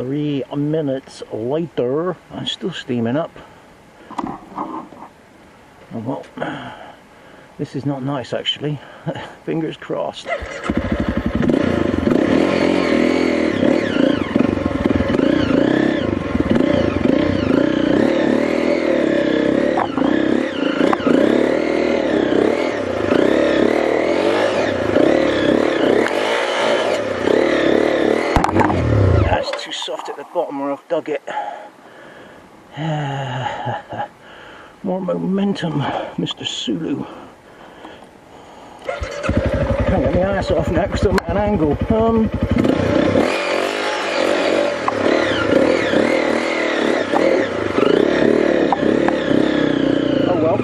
3 minutes later, I'm still steaming up. Oh, well, this is not nice actually. Fingers crossed. Bottom where I've dug it. More momentum, Mr. Sulu. Can't get my ass off now because I'm at an angle. Oh well.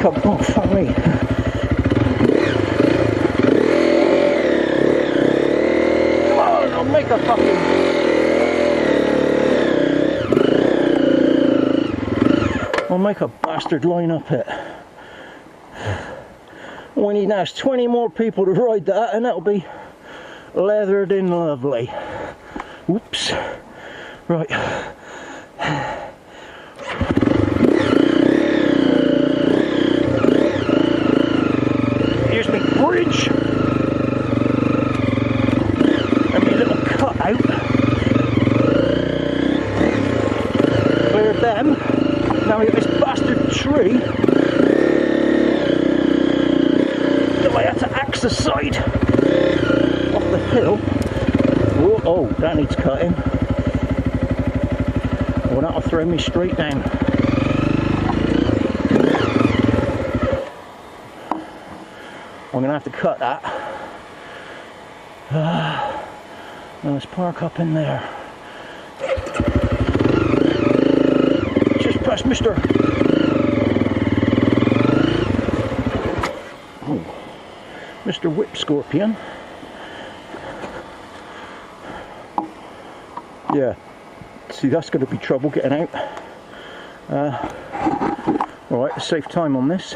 Oh, fuck me. Come on, I'll make a fucking... I'll make a bastard line up it. All we need now is 20 more people to ride that, and that'll be leathered in lovely. Whoops. Right. Bridge and my little cut out. Cleared them. Now we got this bastard tree that I had to axe the side off the hill. Whoa, oh, that needs cutting. Well, that'll throw me straight down. I'm going to have to cut that. Now let's park up in there. Just past Mr. Oh, Mr. Whip Scorpion. Yeah, see, that's going to be trouble getting out. Alright, save time on this.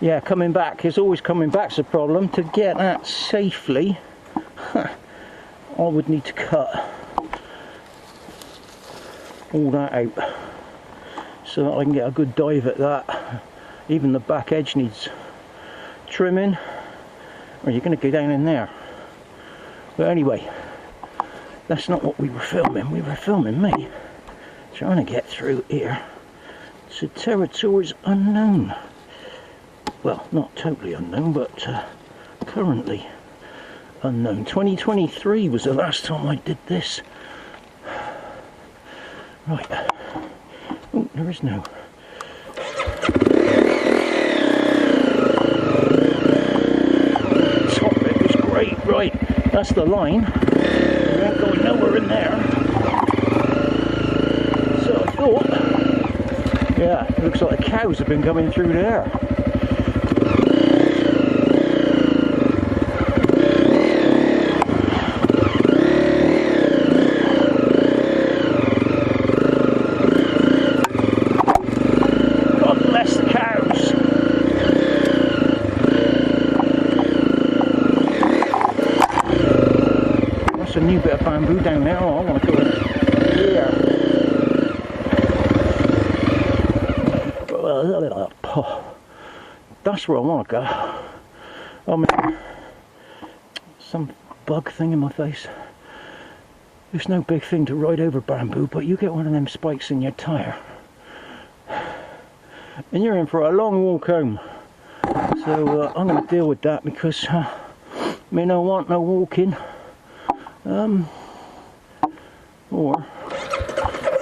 Yeah, coming back, it's always coming back's a problem. To get that safely, I would need to cut all that out so that I can get a good dive at that. Even the back edge needs trimming, or you're going to go down in there. But anyway, that's not what we were filming. We were filming me trying to get through here to territories unknown. Well, not totally unknown, but currently unknown. 2023 was the last time I did this. Right. Oh, there is no... Top bit was great. Right, that's the line. We ain't going nowhere in there. So I thought... Yeah, it looks like the cows have been coming through there. A new bit of bamboo down there. Oh, I want to go in here. That's where I want to go. I mean, some bug thing in my face. It's no big thing to ride over bamboo, but you get one of them spikes in your tyre and you're in for a long walk home. So I'm going to deal with that because me no want no walking. Or,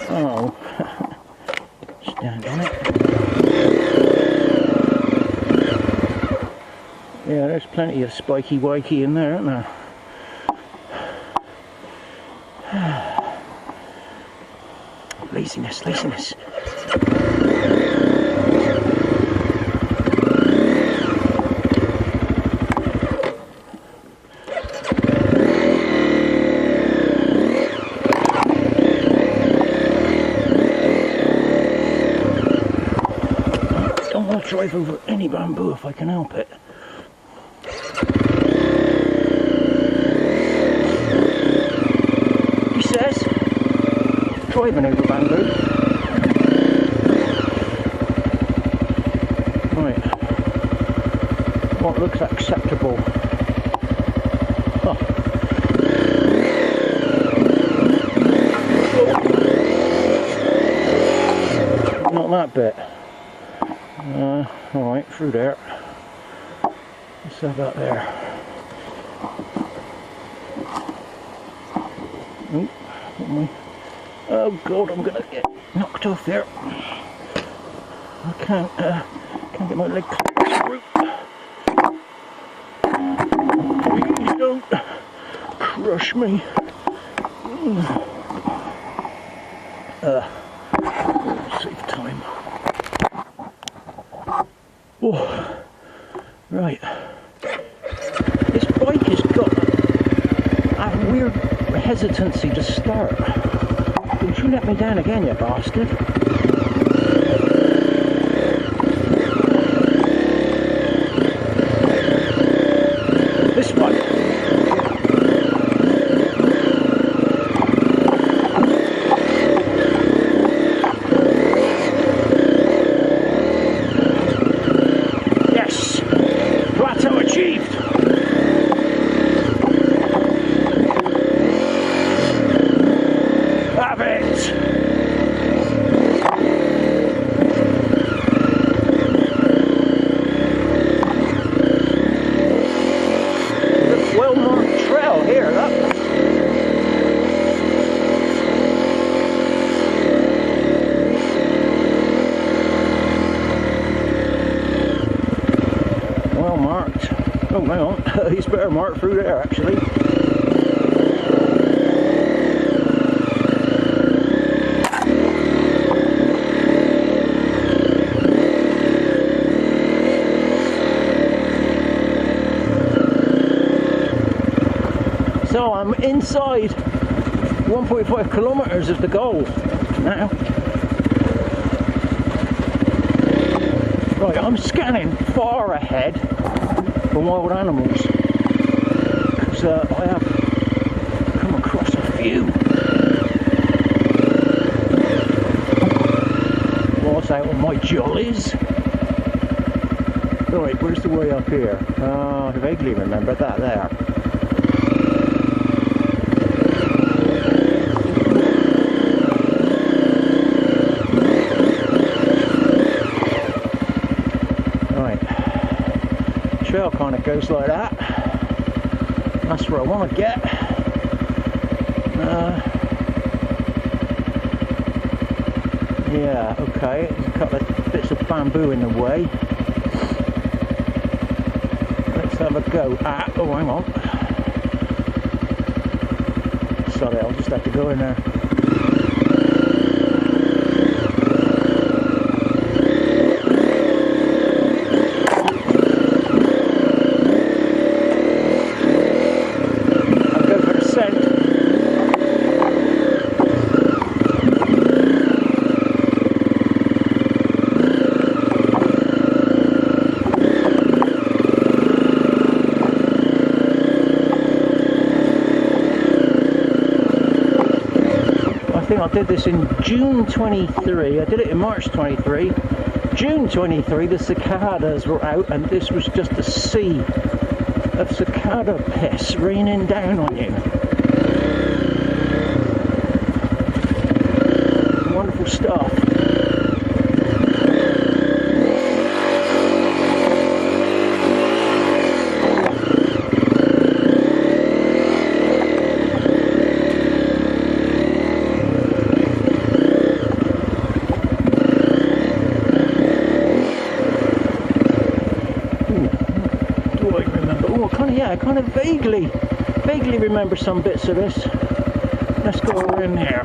oh, stand on it. Yeah, there's plenty of spiky wikey in there, isn't there? Laziness, laziness. drive over any bamboo if I can help it. He says, driving over bamboo. Right, what looks acceptable? Oh. Not that bit. Alright, through there. Let's have that there. Oh god, I'm gonna get knocked off there. I can't get my leg through. Please don't crush me. Save time. Oh, right. This bike has got a weird hesitancy to start. Don't you let me down again, you bastard. This one. Yes! Plateau achieved! Have it! Well-marked trail here, that. Well marked. Oh, hang on. He's better marked through there, actually. So I'm inside 1.5 kilometers of the goal now. Right, I'm scanning far ahead for wild animals because I have come across a few. What's out on my jollies? Right, where's the way up here? I vaguely remember that there. Trail kind of goes like that. That's where I want to get. Yeah, okay. There's a couple of bits of bamboo in the way. Let's have a go at. Oh, hang on. Sorry, I'll just have to go in there. I think I did this in June 23, I did it in March 23, June 23 the cicadas were out and this was just a sea of cicada piss raining down on you. Wonderful stuff. Yeah, I kind of vaguely remember some bits of this. Let's go over in here.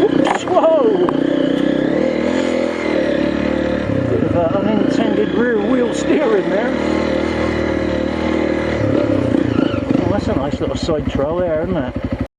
Oops, whoa! Bit of unintended rear wheel steering there. Oh, let's a nice little side trail there, isn't it?